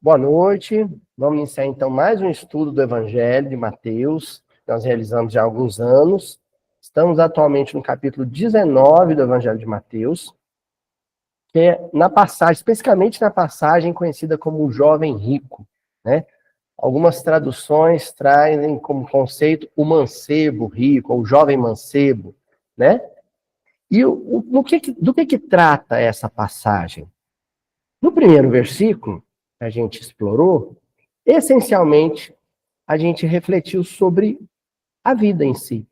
Boa noite. Vamos iniciar então mais um estudo do Evangelho de Mateus, que nós realizamos já há alguns anos. Estamos atualmente no capítulo 19 do Evangelho de Mateus, que é na passagem, especificamente na passagem conhecida como o jovem rico, né? Algumas traduções trazem como conceito o mancebo rico, ou o jovem mancebo, né? E do que trata essa passagem? No primeiro versículo, que a gente explorou, essencialmente, a gente refletiu sobre a vida em si.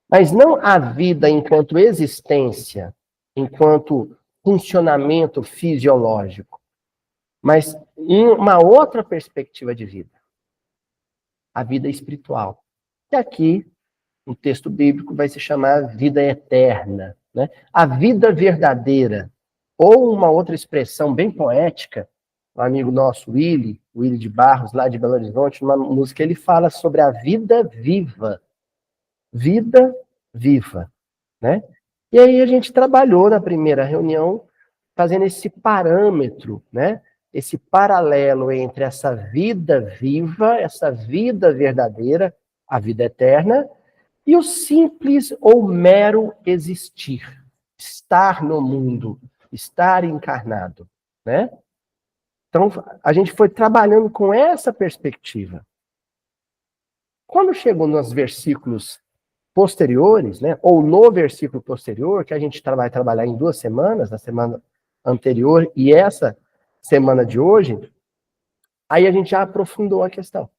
Mas não a vida enquanto existência, enquanto funcionamento fisiológico, mas uma outra perspectiva de vida. A vida espiritual. E aqui, no texto bíblico, vai se chamar vida eterna, né? A vida verdadeira. Ou uma outra expressão bem poética, um amigo nosso, Willy de Barros, lá de Belo Horizonte, numa música, ele fala sobre a vida viva. Vida viva, né? E aí a gente trabalhou na primeira reunião, fazendo esse parâmetro, né? Esse paralelo entre essa vida viva, essa vida verdadeira, a vida eterna, e o simples ou mero existir, estar no mundo, estar encarnado, né? Então, a gente foi trabalhando com essa perspectiva. Quando chegou nos versículos posteriores, né, ou no versículo posterior, que a gente vai trabalhar em 2 semanas, na semana anterior e essa semana de hoje, aí a gente já aprofundou a questão.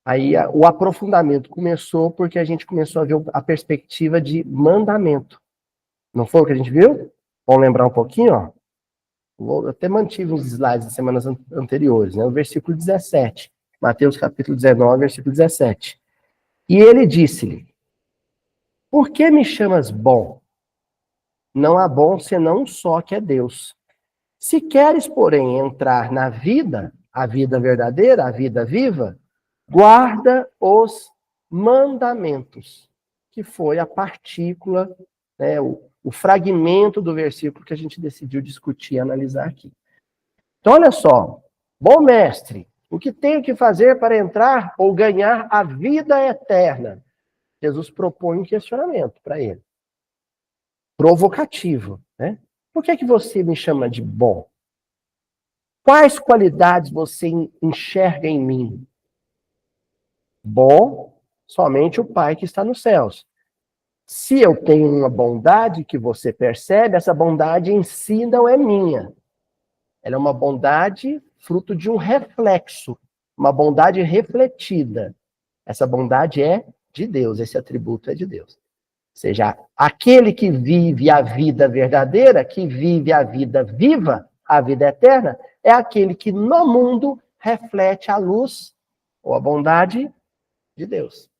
Aí o aprofundamento começou porque a gente começou a ver a perspectiva de mandamento. Não foi o que a gente viu? Vamos lembrar um pouquinho, ó. Eu até mantive uns slides das semanas anteriores, né? O versículo 17. Mateus capítulo 19, versículo 17. E ele disse-lhe: por que me chamas bom? Não há bom senão um só, que é Deus. Se queres, porém, entrar na vida, a vida verdadeira, a vida viva, guarda os mandamentos, que foi a partícula, né, o fragmento do versículo que a gente decidiu discutir e analisar aqui. Então, olha só. Bom mestre, o que tenho que fazer para entrar ou ganhar a vida eterna? Jesus propõe um questionamento para ele. Provocativo, né? Por que você me chama de bom? Quais qualidades você enxerga em mim? Bom, somente o Pai que está nos céus. Se eu tenho uma bondade que você percebe, essa bondade em si não é minha. Ela é uma bondade fruto de um reflexo, uma bondade refletida. Essa bondade é de Deus, esse atributo é de Deus. Ou seja, aquele que vive a vida verdadeira, que vive a vida viva, a vida eterna, é aquele que no mundo reflete a luz ou a bondade de Deus.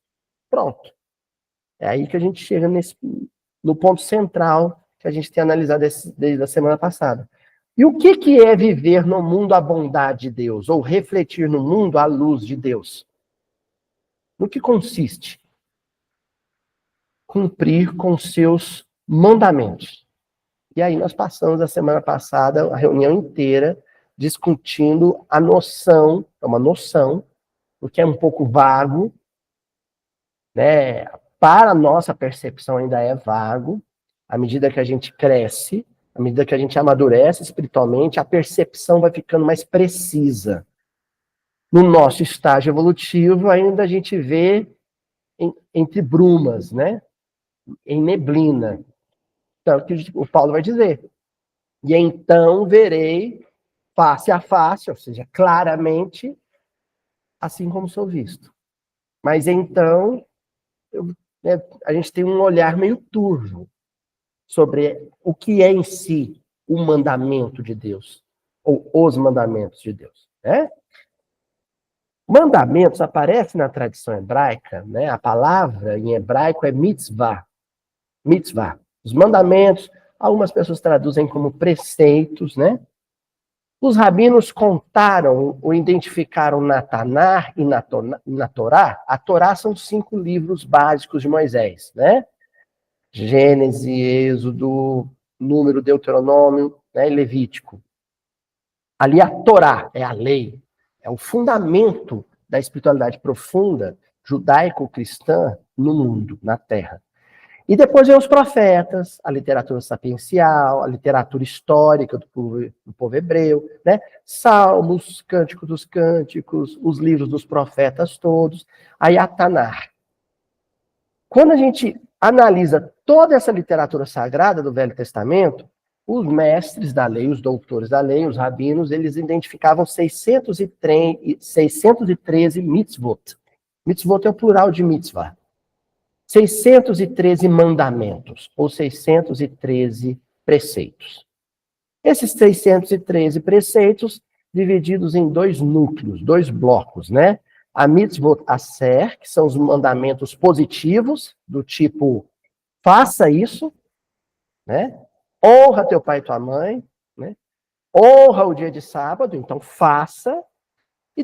Pronto. É aí que a gente chega no ponto central que a gente tem analisado desde a semana passada. E o que é viver no mundo a bondade de Deus, ou refletir no mundo a luz de Deus? No que consiste? Cumprir com seus mandamentos. E aí nós passamos a semana passada a reunião inteira discutindo a noção, é uma noção, porque é um pouco vago, né? Para a nossa percepção ainda é vago. À medida que a gente cresce, à medida que a gente amadurece espiritualmente, a percepção vai ficando mais precisa. No nosso estágio evolutivo, ainda a gente vê entre brumas, né? Em neblina. Então, o que o Paulo vai dizer. E então verei face a face, ou seja, claramente, assim como sou visto. Mas então, a gente tem um olhar meio turvo sobre o que é em si o mandamento de Deus, ou os mandamentos de Deus, né? Mandamentos aparece na tradição hebraica, né? A palavra em hebraico é mitzvah. Mitzvah. Os mandamentos, algumas pessoas traduzem como preceitos, né? Os rabinos contaram ou identificaram na Tanar e na Torá. A Torá são 5 livros básicos de Moisés, né? Gênesis, Êxodo, Número, Deuteronômio, né? E Levítico. Ali a Torá é a lei, é o fundamento da espiritualidade profunda judaico-cristã no mundo, na Terra. E depois vem os profetas, a literatura sapiencial, a literatura histórica do povo hebreu, né? Salmos, Cântico dos Cânticos, os livros dos profetas todos, aí a Tanar. Quando a gente analisa toda essa literatura sagrada do Velho Testamento, os mestres da lei, os doutores da lei, os rabinos, eles identificavam 613 mitzvot. Mitzvot é o plural de mitzvah. 613 mandamentos, ou 613 preceitos. Esses 613 preceitos, divididos em dois núcleos, dois blocos, né? A mitzvot aser, que são os mandamentos positivos, do tipo, faça isso, né? Honra teu pai e tua mãe, né? Honra o dia de sábado, então faça. E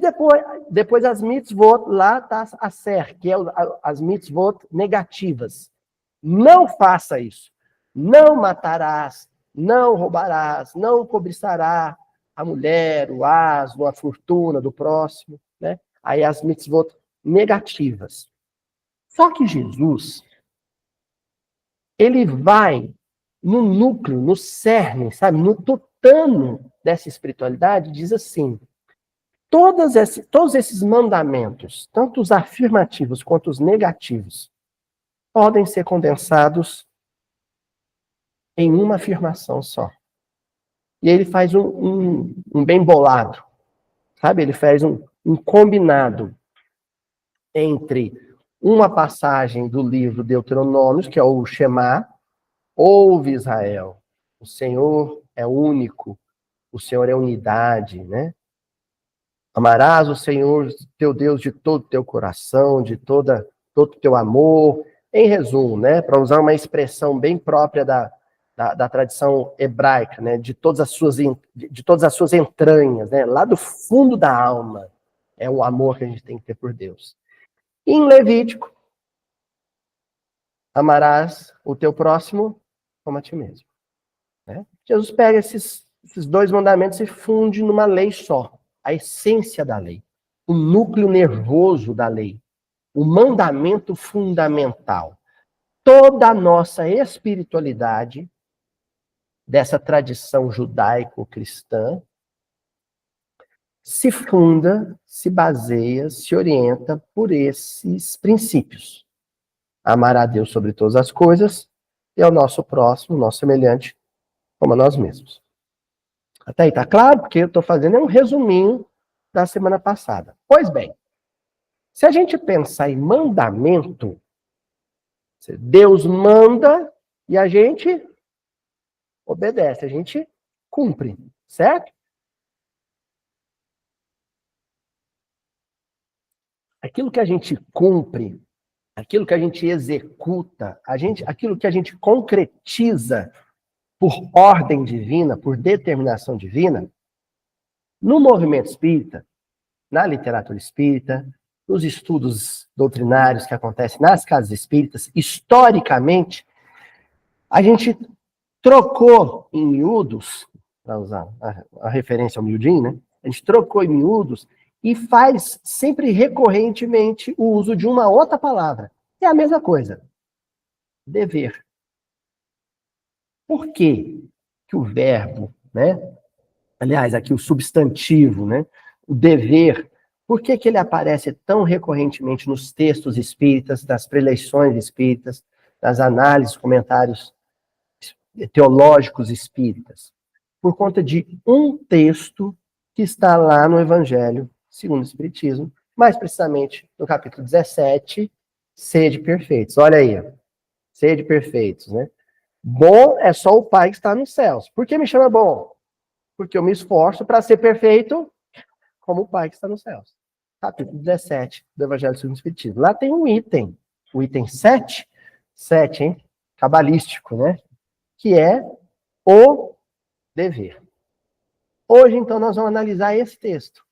depois as mitzvot, lá está a ser, que é as mitzvot negativas. Não faça isso. Não matarás, não roubarás, não cobiçarás a mulher, o asno, a fortuna do próximo, né? Aí as mitzvot negativas. Só que Jesus, ele vai no núcleo, no cerne, sabe? No tutano dessa espiritualidade, diz assim: todos esses mandamentos, tanto os afirmativos quanto os negativos, podem ser condensados em uma afirmação só. E ele faz um bem bolado, sabe? Ele faz um combinado entre uma passagem do livro Deuteronômios, que é o Shema: ouve Israel, o Senhor é único, o Senhor é unidade, né? Amarás o Senhor, teu Deus, de todo o teu coração, de todo o teu amor. Em resumo, né, para usar uma expressão bem própria da tradição hebraica, né, de todas as suas entranhas, né, lá do fundo da alma, é o amor que a gente tem que ter por Deus. Em Levítico, amarás o teu próximo como a ti mesmo. Né? Jesus pega esses dois mandamentos e funde numa lei só. A essência da lei, o núcleo nervoso da lei, o mandamento fundamental. Toda a nossa espiritualidade, dessa tradição judaico-cristã, se funda, se baseia, se orienta por esses princípios. Amar a Deus sobre todas as coisas e ao nosso próximo, nosso semelhante, como a nós mesmos. Até aí, tá claro? Porque eu estou fazendo um resuminho da semana passada. Pois bem, se a gente pensar em mandamento, Deus manda e a gente obedece, a gente cumpre, certo? Aquilo que a gente cumpre, aquilo que a gente executa, aquilo que a gente concretiza por ordem divina, por determinação divina, no movimento espírita, na literatura espírita, nos estudos doutrinários que acontecem nas casas espíritas, historicamente, a gente trocou em miúdos, para usar a referência ao miudinho, né? A gente trocou em miúdos e faz sempre recorrentemente o uso de uma outra palavra. É a mesma coisa. Dever. Por quê que o verbo, né? Aliás, aqui o substantivo, né? O dever, por que ele aparece tão recorrentemente nos textos espíritas, nas preleções espíritas, nas análises, comentários teológicos espíritas? Por conta de um texto que está lá no Evangelho segundo o Espiritismo, mais precisamente no capítulo 17, sede perfeitos. Olha aí, sede perfeitos, né? Bom é só o Pai que está nos céus. Por que me chama bom? Porque eu me esforço para ser perfeito como o Pai que está nos céus. Capítulo 17 do Evangelho segundo o Espiritismo. Lá tem um item, o item 7, hein? Cabalístico, né? Que é o dever. Hoje, então, nós vamos analisar esse texto.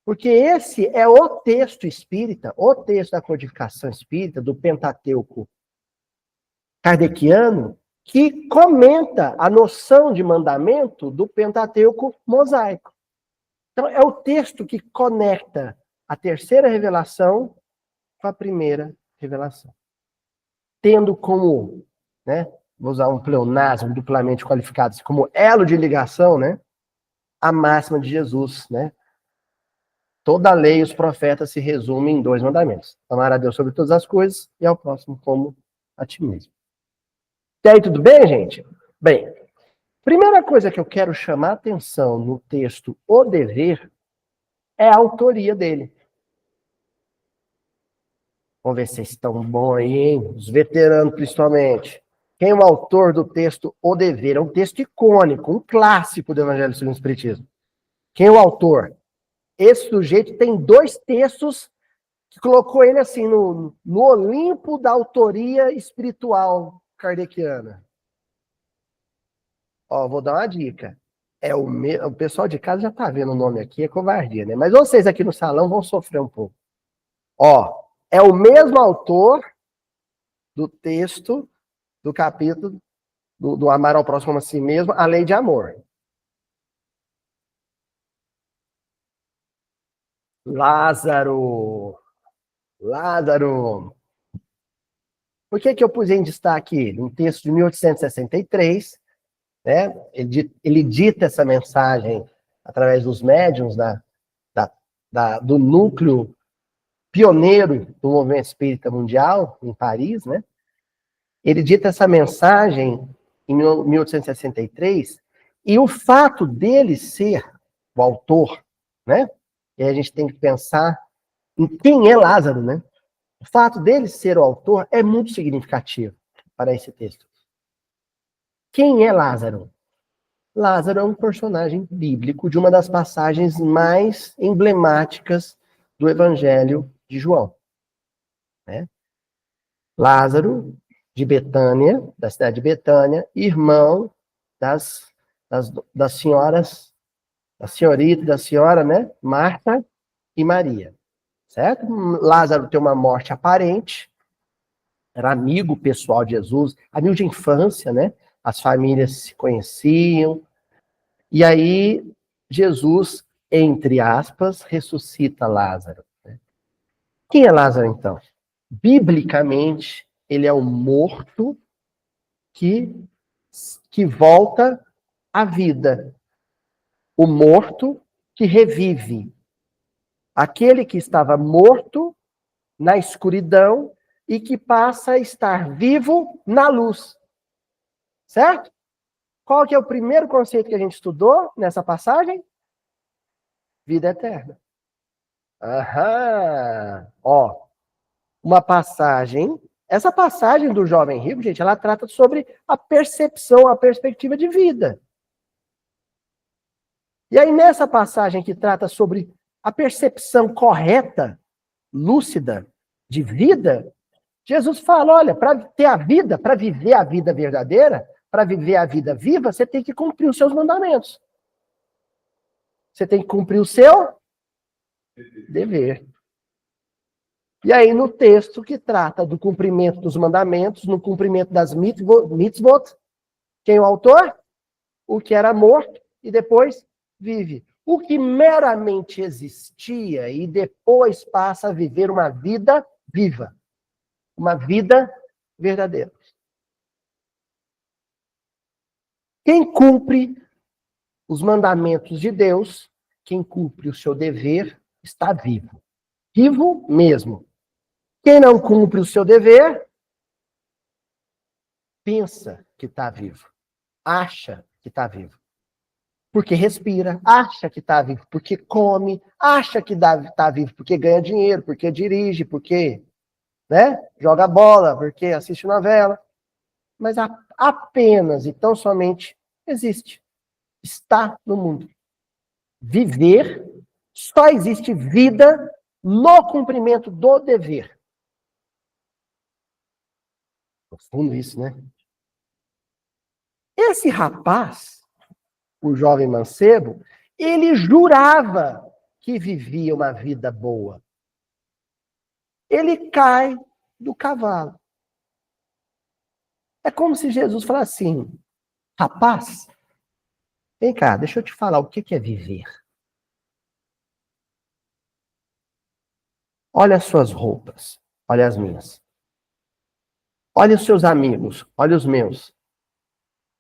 Porque esse é o texto espírita, o texto da codificação espírita, do Pentateuco kardeciano, que comenta a noção de mandamento do Pentateuco mosaico. Então, é o texto que conecta a terceira revelação com a primeira revelação. Tendo como, né, vou usar um pleonasmo duplamente qualificado, como elo de ligação, né, a máxima de Jesus, né? Toda a lei e os profetas se resumem em 2 mandamentos. Amar a Deus sobre todas as coisas e ao próximo como a ti mesmo. E aí, tudo bem, gente? Bem, primeira coisa que eu quero chamar a atenção no texto O Dever é a autoria dele. Vamos ver se vocês estão bons aí, hein? Os veteranos, principalmente. Quem é o autor do texto O Dever? É um texto icônico, um clássico do Evangelho segundo o Espiritismo. Quem é o autor? Esse sujeito tem 2 textos que colocou ele assim no Olimpo da autoria espiritual kardeciana. Ó, vou dar uma dica. O pessoal de casa já tá vendo o nome aqui, é covardia, né? Mas vocês aqui no salão vão sofrer um pouco. Ó, é o mesmo autor do texto do capítulo do amar ao próximo como a si mesmo, a lei de amor. Lázaro. Por que eu pus em destaque um texto de 1863, né? Ele dita essa mensagem através dos médiuns do núcleo pioneiro do movimento espírita mundial, em Paris, né? Ele dita essa mensagem em 1863, e o fato dele ser o autor, né? E aí a gente tem que pensar em quem é Lázaro, né? O fato dele ser o autor é muito significativo para esse texto. Quem é Lázaro? Lázaro é um personagem bíblico de uma das passagens mais emblemáticas do Evangelho de João, né? Lázaro, de Betânia, da cidade de Betânia, irmão das senhoras, da senhorita e da senhora, né? Marta e Maria, certo? Lázaro tem uma morte aparente, era amigo pessoal de Jesus, amigo de infância, né? As famílias se conheciam, e aí Jesus, entre aspas, ressuscita Lázaro. Né? Quem é Lázaro, então? Biblicamente, ele é o morto que volta à vida. O morto que revive. Aquele que estava morto na escuridão e que passa a estar vivo na luz. Certo? Qual que é o primeiro conceito que a gente estudou nessa passagem? Vida eterna. Aham. Ó, uma passagem. Essa passagem do jovem rico, gente, ela trata sobre a percepção, a perspectiva de vida. E aí, nessa passagem que trata sobre a percepção correta, lúcida, de vida, Jesus fala, olha, para ter a vida, para viver a vida verdadeira, para viver a vida viva, você tem que cumprir os seus mandamentos. Você tem que cumprir o seu dever. E aí, no texto que trata do cumprimento dos mandamentos, no cumprimento das mitzvot, quem é o autor? O que era morto e depois vive. O que meramente existia e depois passa a viver uma vida viva. Uma vida verdadeira. Quem cumpre os mandamentos de Deus, quem cumpre o seu dever, está vivo. Vivo mesmo. Quem não cumpre o seu dever, pensa que está vivo. Acha que está vivo. Porque respira, acha que está vivo, porque come, acha que está vivo, porque ganha dinheiro, porque dirige, porque, né, joga bola, porque assiste novela. Mas apenas e tão somente existe. Está no mundo. Viver, só existe vida no cumprimento do dever. Profundo isso, né? Esse rapaz, o jovem mancebo, ele jurava que vivia uma vida boa. Ele cai do cavalo. É como se Jesus falasse assim, rapaz, vem cá, deixa eu te falar o que é viver. Olha as suas roupas, olha as minhas. Olha os seus amigos, olha os meus.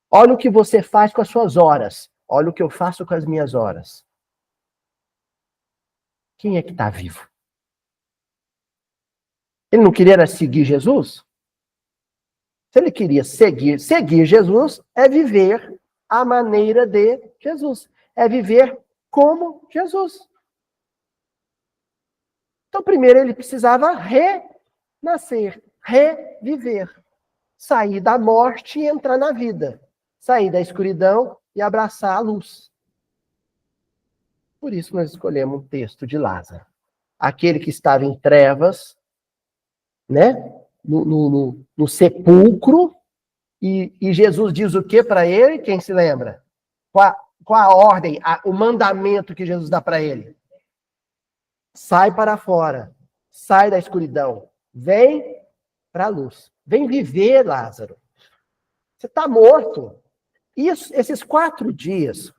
Olha o que você faz com as suas horas. Olha o que eu faço com as minhas horas. Quem é que está vivo? Ele não queria seguir Jesus? Se ele queria seguir Jesus é viver a maneira de Jesus. É viver como Jesus. Então, primeiro ele precisava renascer, reviver. Sair da morte e entrar na vida. Sair da escuridão e abraçar a luz. Por isso nós escolhemos o texto de Lázaro. Aquele que estava em trevas, né? No sepulcro, e Jesus diz o que para ele? Quem se lembra? Qual a ordem, o mandamento que Jesus dá para ele? Sai para fora, sai da escuridão, vem para a luz. Vem viver, Lázaro. Você está morto. Esses 4 dias,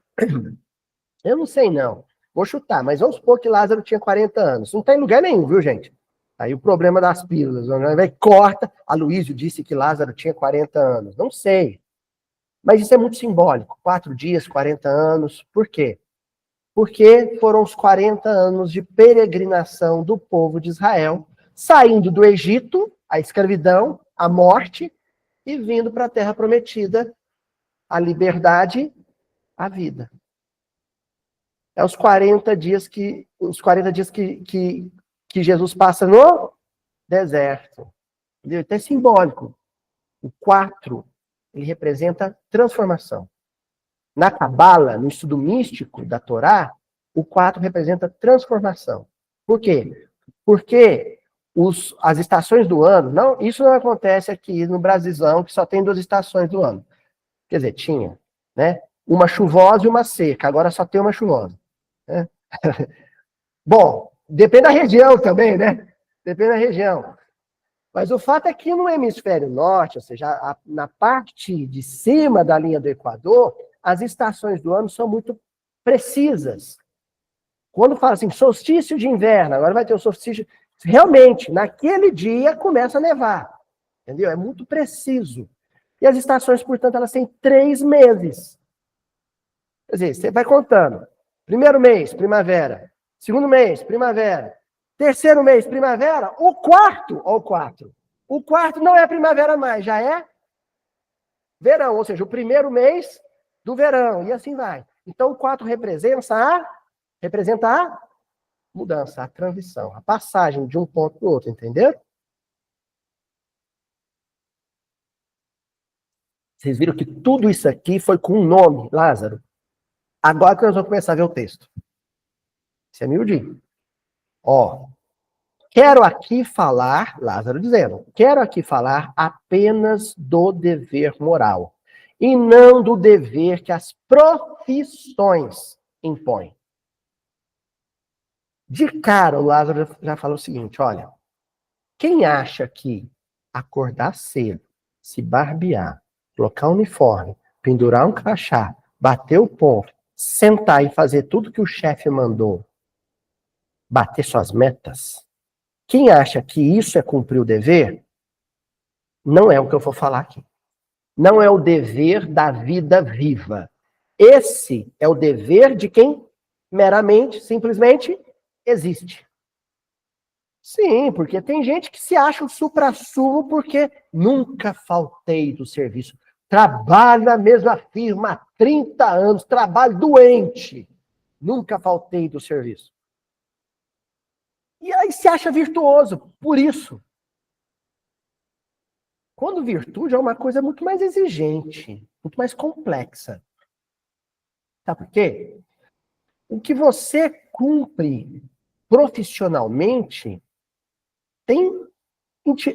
eu não sei não, vou chutar, mas vamos supor que Lázaro tinha 40 anos. Não tem lugar nenhum, viu, gente? Aí o problema das pílulas, vai corta. A Luísio disse que Lázaro tinha 40 anos. Não sei. Mas isso é muito simbólico. 4 dias, 40 anos. Por quê? Porque foram os 40 anos de peregrinação do povo de Israel, saindo do Egito, a escravidão, a morte, e vindo para a Terra Prometida, a liberdade, a vida. É os 40 dias que Jesus passa no deserto. Entendeu? Então é simbólico. O 4, ele representa transformação. Na Cabala, no estudo místico da Torá, o 4 representa transformação. Por quê? Porque as estações do ano, isso não acontece aqui no Brasilzão, que só tem 2 estações do ano. Quer dizer, tinha, né? Uma chuvosa e uma seca, agora só tem uma chuvosa. Né? Bom, depende da região também, né? Depende da região. Mas o fato é que no hemisfério norte, ou seja, na parte de cima da linha do Equador, as estações do ano são muito precisas. Quando fala assim, solstício de inverno, agora vai ter o solstício. Realmente, naquele dia começa a nevar. Entendeu? É muito preciso. E as estações, portanto, elas têm 3 meses. Quer dizer, você vai contando. Primeiro mês, primavera. Segundo mês, primavera. Terceiro mês, primavera. O quarto não é primavera mais, já é verão. Ou seja, o primeiro mês do verão. E assim vai. Então, o 4 representa a mudança, a transição, a passagem de um ponto para o outro, entendeu? Vocês viram que tudo isso aqui foi com um nome, Lázaro. Agora que nós vamos começar a ver o texto. Isso é miudinho. Ó, quero aqui falar, Lázaro dizendo, quero aqui falar apenas do dever moral, e não do dever que as profissões impõem. De cara, o Lázaro já falou o seguinte, olha, quem acha que acordar cedo, se barbear, colocar um uniforme, pendurar um crachá, bater o ponto, sentar e fazer tudo que o chefe mandou, bater suas metas, quem acha que isso é cumprir o dever, não é o que eu vou falar aqui. Não é o dever da vida viva. Esse é o dever de quem meramente, simplesmente, existe. Sim, porque tem gente que se acha o suprassumo porque nunca faltei do serviço. Trabalho na mesma firma há 30 anos, trabalho doente. Nunca faltei do serviço. E aí se acha virtuoso, por isso. Quando virtude é uma coisa muito mais exigente, muito mais complexa. Sabe por quê? O que você cumpre profissionalmente tem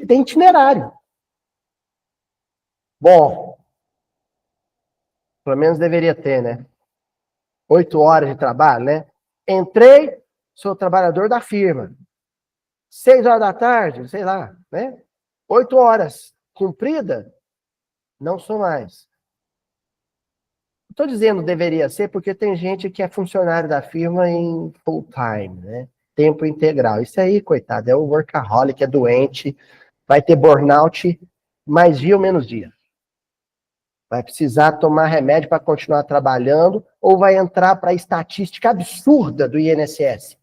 itinerário. Bom, pelo menos deveria ter, né? 8 horas de trabalho, né? Entrei, sou trabalhador da firma. 6 horas da tarde, sei lá, né? 8 horas cumprida, não sou mais. Estou dizendo deveria ser porque tem gente que é funcionário da firma em full time, né? tempo integral. Isso aí, coitado, é o workaholic, é doente, vai ter burnout mais dia ou menos dia. Vai precisar tomar remédio para continuar trabalhando ou vai entrar para a estatística absurda do INSS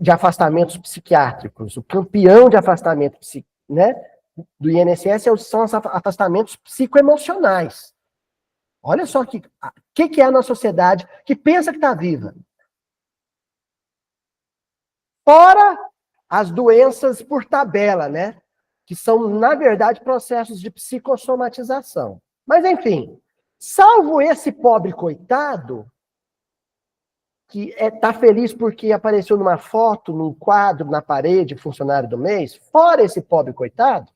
de afastamentos psiquiátricos. O campeão de afastamento né, do INSS são os afastamentos psicoemocionais. Olha só o que é na sociedade que pensa que está viva. Fora as doenças por tabela, né? Que são, na verdade, processos de psicossomatização. Mas, enfim, salvo esse pobre coitado, que está feliz porque apareceu numa foto, num quadro, na parede, funcionário do mês, fora esse pobre coitado,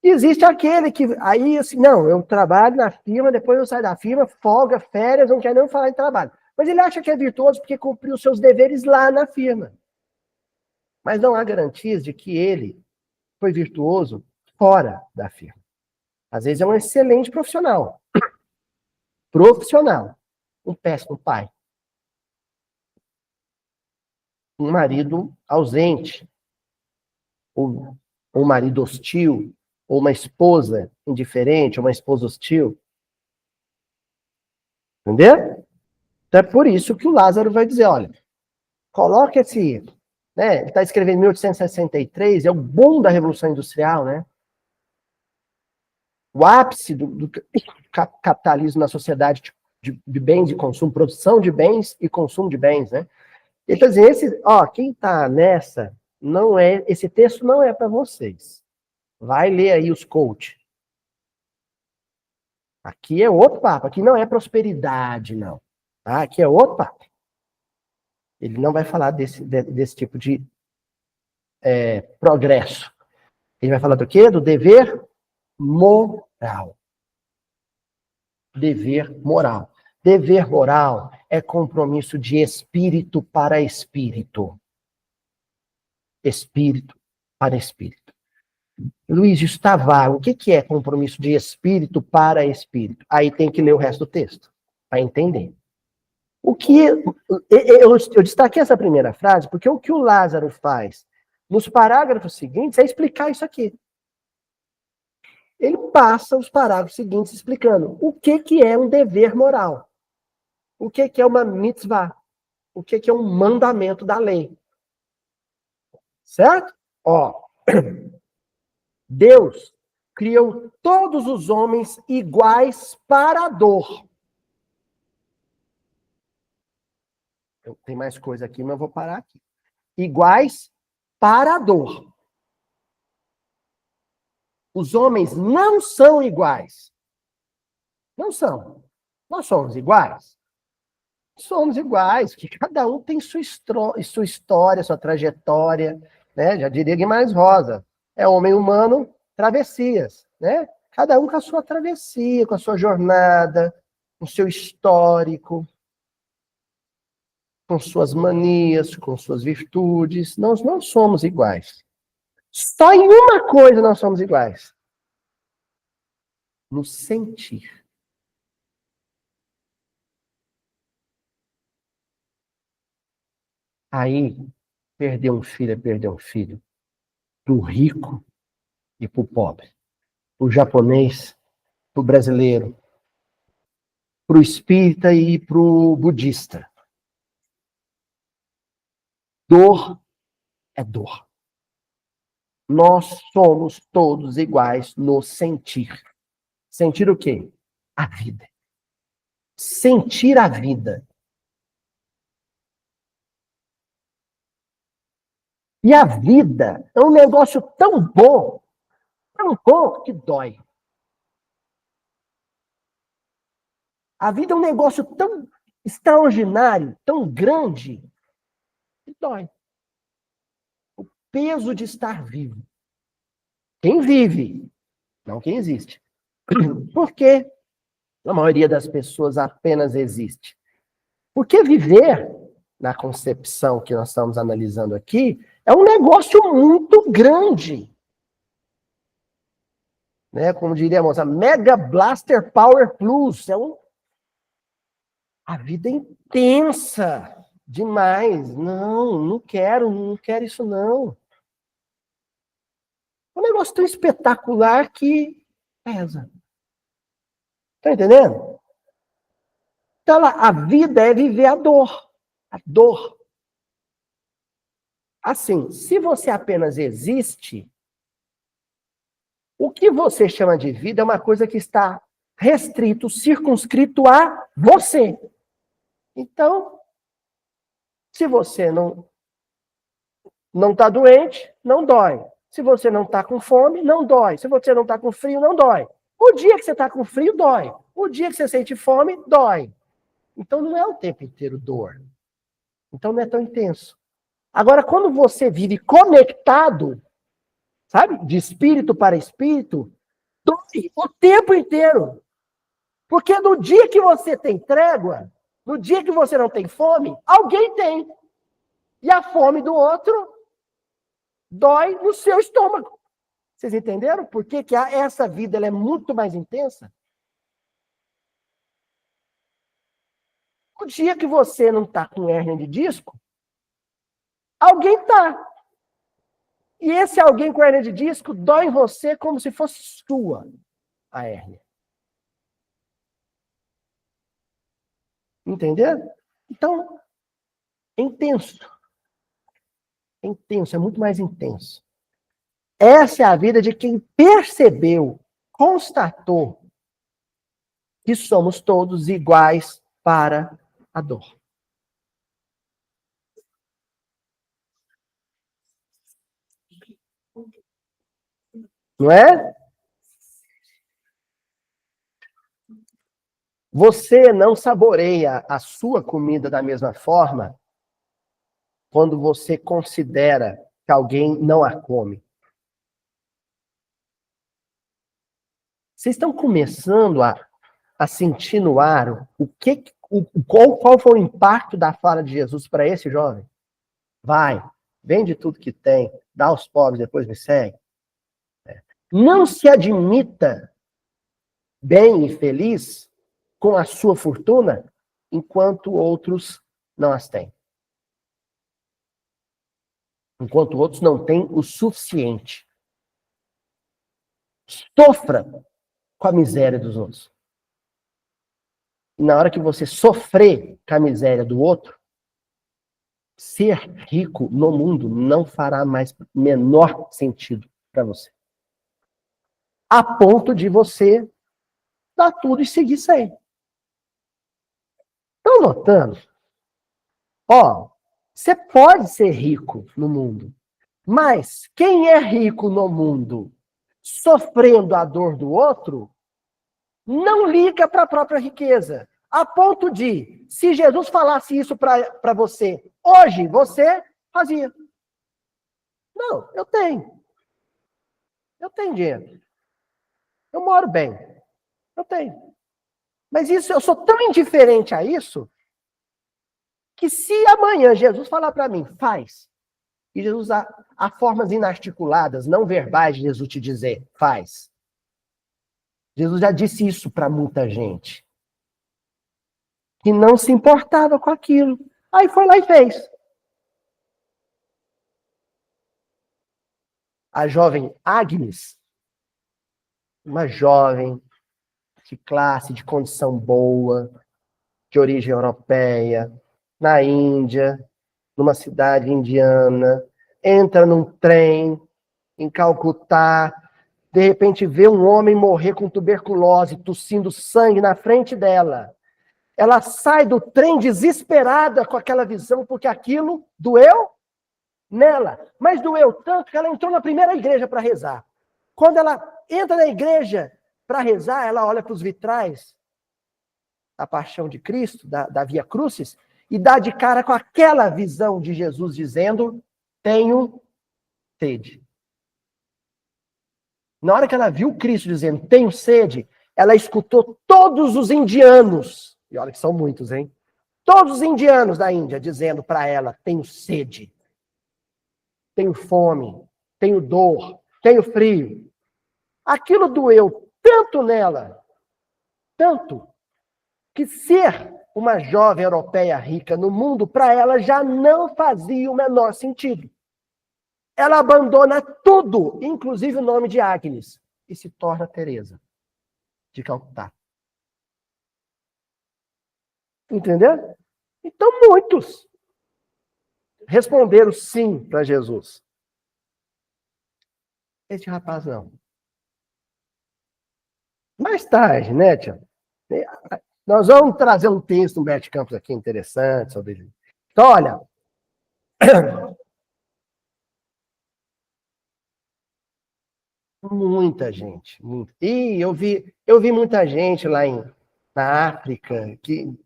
existe aquele que, aí, assim, não, eu trabalho na firma, depois eu saio da firma, folga, férias, não quer nem falar em trabalho. Mas ele acha que é virtuoso porque cumpriu seus deveres lá na firma. Mas não há garantias de que ele foi virtuoso fora da firma. Às vezes é um excelente profissional. Profissional. Um péssimo pai. Um marido ausente. Ou um marido hostil. Ou uma esposa indiferente, ou uma esposa hostil. Entendeu? Então é por isso que o Lázaro vai dizer, olha, coloca esse... Né, ele está escrevendo em 1863, é o boom da Revolução Industrial, né? O ápice do capitalismo na sociedade de bens e consumo, produção de bens e consumo de bens, né? Ele está dizendo, quem está nessa, esse texto não é para vocês. Vai ler aí os coach. Aqui é outro papo, aqui não é prosperidade, não. Tá? Aqui é outro papo. Ele não vai falar desse tipo de progresso. Ele vai falar do quê? Do dever moral. Dever moral. Dever moral é compromisso de espírito para espírito. Espírito para espírito. Luiz, isso está vago. O que é compromisso de espírito para espírito? Aí tem que ler o resto do texto, para entender. Eu destaquei essa primeira frase, porque o que o Lázaro faz nos parágrafos seguintes é explicar isso aqui. Ele passa os parágrafos seguintes explicando o que é um dever moral. O que é uma mitzvah? O que é um mandamento da lei? Certo? Deus criou todos os homens iguais para a dor. Tem mais coisa aqui, mas eu vou parar aqui. Iguais para a dor. Os homens não são iguais. Não são. Nós somos iguais. Somos iguais, que cada um tem sua história, sua trajetória, né? Já diria Guimarães Rosa. É homem humano, travessias, né? Cada um com a sua travessia, com a sua jornada, com o seu histórico, com suas manias, com suas virtudes. Nós não somos iguais. Só em uma coisa nós somos iguais. No sentir. Aí, perder um filho é perder um filho. Pro rico e pro pobre. Pro japonês, pro brasileiro. Pro espírita e pro budista. Dor é dor. Nós somos todos iguais no sentir. Sentir o quê? A vida. Sentir a vida. E a vida é um negócio tão bom que dói. A vida é um negócio tão extraordinário, tão grande, que dói. O peso de estar vivo. Quem vive, não quem existe. Por quê? A maioria das pessoas apenas existe. Porque viver, na concepção que nós estamos analisando aqui, é um negócio muito grande. Né? Como diríamos, a Mega Blaster Power Plus. A vida é intensa, Demais. Não quero isso não. É um negócio tão espetacular que pesa. Tá entendendo? Então, a vida é viver a dor. A dor. Assim, se você apenas existe, o que você chama de vida é uma coisa que está restrito, circunscrito a você. Então, se você não está doente, não dói. Se você não está com fome, não dói. Se você não está com frio, não dói. O dia que você está com frio, dói. O dia que você sente fome, dói. Então, não é o tempo inteiro dor. Então, não é tão intenso. Agora, quando você vive conectado, sabe, de espírito para espírito, dói o tempo inteiro. Porque no dia que você tem trégua, no dia que você não tem fome, alguém tem. E a fome do outro dói no seu estômago. Vocês entenderam por que essa vida ela é muito mais intensa? O dia que você não está com hérnia de disco, alguém está. E esse alguém com hérnia de disco dói em você como se fosse sua a hérnia. Entenderam? Então, é intenso. É intenso, é muito mais intenso. Essa é a vida de quem percebeu, constatou que somos todos iguais para a dor. Não é? Você não saboreia a sua comida da mesma forma quando você considera que alguém não a come. Vocês estão começando a sentir no ar qual foi o impacto da fala de Jesus para esse jovem? Vai, vende tudo que tem, dá aos pobres, depois me segue. Não se admita bem e feliz com a sua fortuna, enquanto outros não as têm. Enquanto outros não têm o suficiente. Sofra com a miséria dos outros. E na hora que você sofrer com a miséria do outro, ser rico no mundo não fará mais menor sentido para você. A ponto de você dar tudo e seguir sem. Estão notando? Ó, você pode ser rico no mundo, mas quem é rico no mundo sofrendo a dor do outro, não liga para a própria riqueza. A ponto de, se Jesus falasse isso para você, hoje você fazia. Não, eu tenho. Eu tenho dinheiro. Eu moro bem. Eu tenho. Mas isso, eu sou tão indiferente a isso, que se amanhã Jesus falar para mim, faz, e Jesus há formas inarticuladas, não verbais de Jesus te dizer, faz. Jesus já disse isso para muita gente. Que não se importava com aquilo. Aí foi lá e fez. A jovem Agnes, uma jovem de classe, de condição boa, de origem europeia, na Índia, numa cidade indiana, entra num trem em Calcutá, de repente vê um homem morrer com tuberculose, tossindo sangue na frente dela. Ela sai do trem desesperada com aquela visão, porque aquilo doeu nela. Mas doeu tanto que ela entrou na primeira igreja para rezar. Quando ela entra na igreja para rezar, ela olha para os vitrais da Paixão de Cristo, da Via Crucis, e dá de cara com aquela visão de Jesus dizendo, tenho sede. Na hora que ela viu Cristo dizendo, tenho sede, ela escutou todos os indianos, e olha que são muitos, hein? Todos os indianos da Índia dizendo para ela, tenho sede, tenho fome, tenho dor, tenho frio. Aquilo doeu tanto nela, tanto, que ser uma jovem europeia rica no mundo, para ela já não fazia o menor sentido. Ela abandona tudo, inclusive o nome de Agnes, e se torna Teresa de Calcutá. Entendeu? Então, muitos responderam sim para Jesus. Esse rapaz não. Mais tarde, né, tia? Nós vamos trazer um texto do Humberto Campos aqui interessante sobre ele. Então, olha. Muita gente. Muito. E eu vi muita gente lá na África que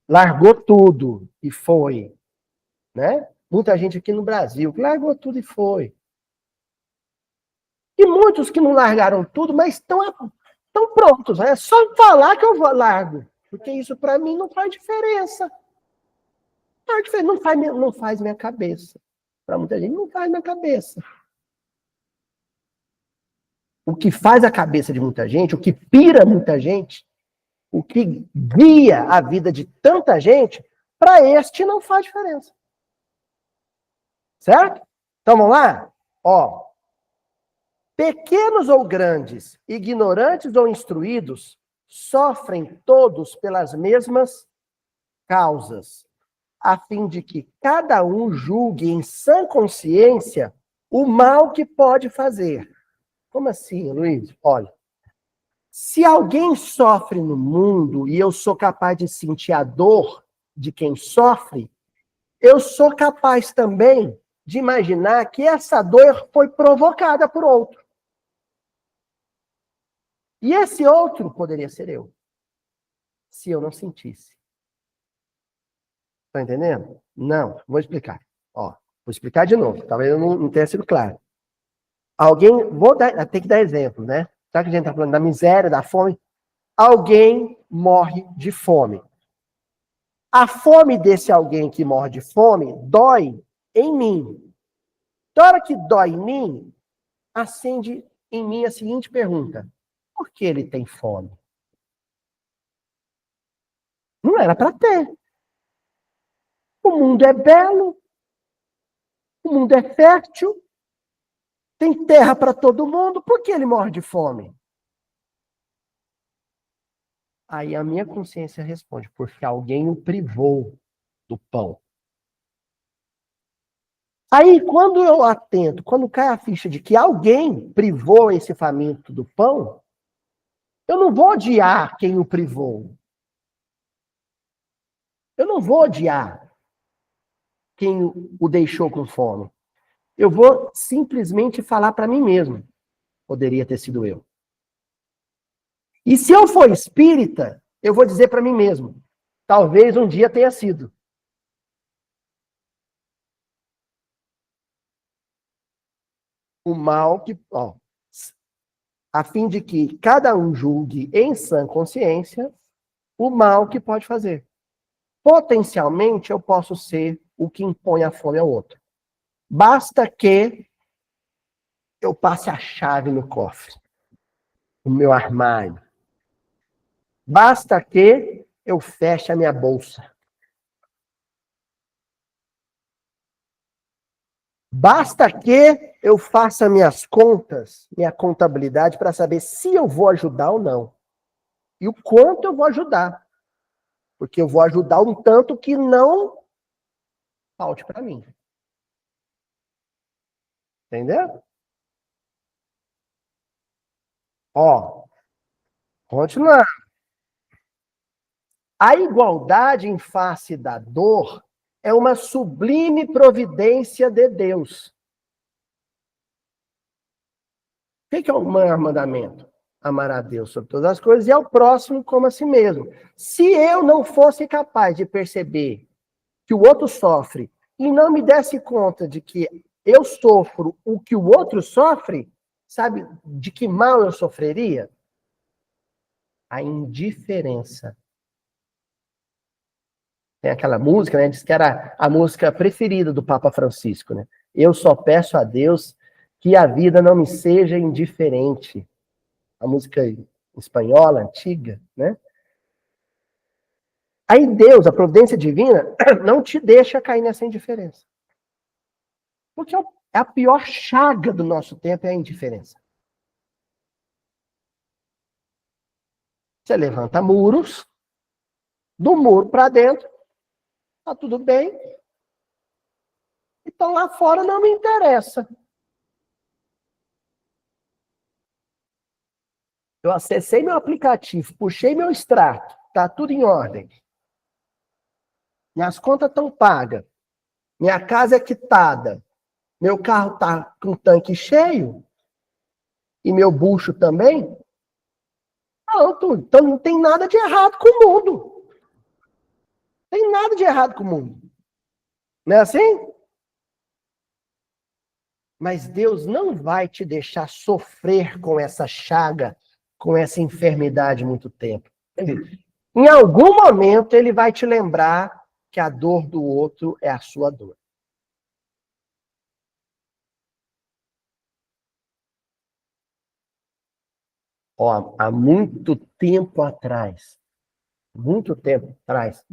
largou tudo e foi. Né? Muita gente aqui no Brasil que largou tudo e foi. E muitos que não largaram tudo, mas estão prontos. É só falar que eu largo. Porque isso para mim não faz diferença. Não faz minha cabeça. Para muita gente não faz minha cabeça. O que faz a cabeça de muita gente, o que pira muita gente, o que guia a vida de tanta gente, para este não faz diferença. Certo? Então vamos lá? Ó, pequenos ou grandes, ignorantes ou instruídos, sofrem todos pelas mesmas causas, a fim de que cada um julgue em sã consciência o mal que pode fazer. Como assim, Luiz? Olha, se alguém sofre no mundo e eu sou capaz de sentir a dor de quem sofre, eu sou capaz também de imaginar que essa dor foi provocada por outro. E esse outro poderia ser eu, se eu não sentisse. Está entendendo? Não, vou explicar. Ó, vou explicar de novo, talvez eu não tenha sido claro. Tem que dar exemplo, né? Já que a gente está falando da miséria, da fome, alguém morre de fome. A fome desse alguém que morre de fome dói em mim. Na hora que dói em mim, acende em mim a seguinte pergunta: por que ele tem fome? Não era para ter. O mundo é belo, o mundo é fértil, tem terra para todo mundo, por que ele morre de fome? Aí a minha consciência responde: porque alguém o privou do pão. Aí, quando eu atento, quando cai a ficha de que alguém privou esse faminto do pão, eu não vou odiar quem o privou. Eu não vou odiar quem o deixou com fome. Eu vou simplesmente falar para mim mesmo: poderia ter sido eu. E se eu for espírita, eu vou dizer para mim mesmo: talvez um dia tenha sido. O mal que, ó, a fim de que cada um julgue em sã consciência o mal que pode fazer. Potencialmente, eu posso ser o que impõe a fome ao outro. Basta que eu passe a chave no cofre, no meu armário. Basta que eu feche a minha bolsa. Basta que eu faça minhas contas, minha contabilidade, para saber se eu vou ajudar ou não. E o quanto eu vou ajudar. Porque eu vou ajudar um tanto que não falte para mim. Entendeu? Ó, continuando. A igualdade em face da dor é uma sublime providência de Deus. O que é o maior mandamento? Amar a Deus sobre todas as coisas e ao próximo como a si mesmo. Se eu não fosse capaz de perceber que o outro sofre e não me desse conta de que eu sofro o que o outro sofre, sabe de que mal eu sofreria? A indiferença. Tem aquela música, né? Diz que era a música preferida do Papa Francisco, né? Eu só peço a Deus que a vida não me seja indiferente. A música espanhola, antiga, né? Aí Deus, a providência divina, não te deixa cair nessa indiferença. Porque a pior chaga do nosso tempo é a indiferença. Você levanta muros, do muro para dentro, tá tudo bem. Então lá fora não me interessa. Eu acessei meu aplicativo, puxei meu extrato, tá tudo em ordem. Minhas contas estão pagas. Minha casa é quitada. Meu carro tá com o tanque cheio. E meu bucho também. Pronto. Então não tem nada de errado com o mundo. Não tem nada de errado com o mundo. Não é assim? Mas Deus não vai te deixar sofrer com essa chaga, com essa enfermidade muito tempo. Em algum momento ele vai te lembrar que a dor do outro é a sua dor. Ó, há muito tempo atrás, muito tempo atrás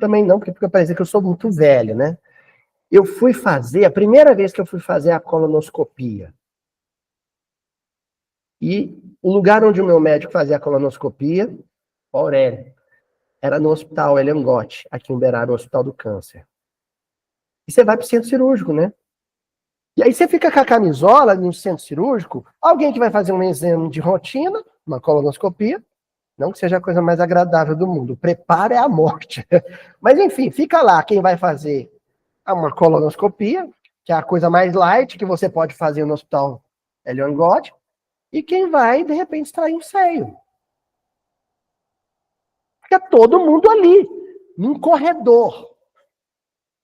também não, porque fica parecendo que eu sou muito velho, né? Eu fui fazer, a primeira vez que eu fui fazer a colonoscopia. E o lugar onde o meu médico fazia a colonoscopia, Aurélio, era no Hospital Elian Gotti, aqui em Uberaba, no Hospital do Câncer. E você vai para o centro cirúrgico, né? E aí você fica com a camisola no centro cirúrgico, alguém que vai fazer um exame de rotina, uma colonoscopia, não que seja a coisa mais agradável do mundo, o preparo é a morte. Mas enfim, fica lá quem vai fazer uma colonoscopia, que é a coisa mais light que você pode fazer no Hospital Elian Gotti, e quem vai, de repente, extrair um seio. Fica todo mundo ali, num corredor.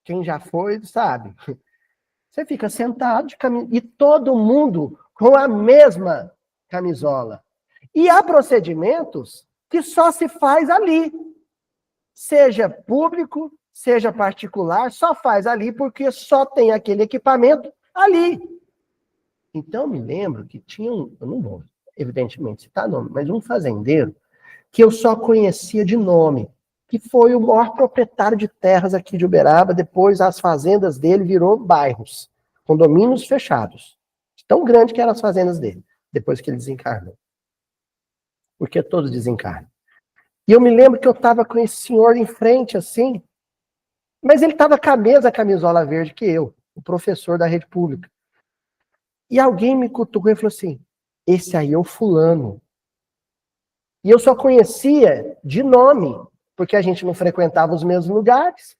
Quem já foi, sabe. Você fica sentado de e todo mundo com a mesma camisola. E há procedimentos que só se faz ali. Seja público, seja particular, só faz ali porque só tem aquele equipamento ali. Então, me lembro que tinha eu não vou, evidentemente, citar nome, mas um fazendeiro que eu só conhecia de nome, que foi o maior proprietário de terras aqui de Uberaba, depois as fazendas dele virou bairros, condomínios fechados. Tão grande que eram as fazendas dele, depois que ele desencarnou. Porque todos desencarnam. E eu me lembro que eu estava com esse senhor em frente, assim, mas ele estava com a mesma camisola verde que eu, o professor da rede pública. E alguém me cutucou e falou assim, esse aí é o fulano. E eu só conhecia de nome, porque a gente não frequentava os mesmos lugares.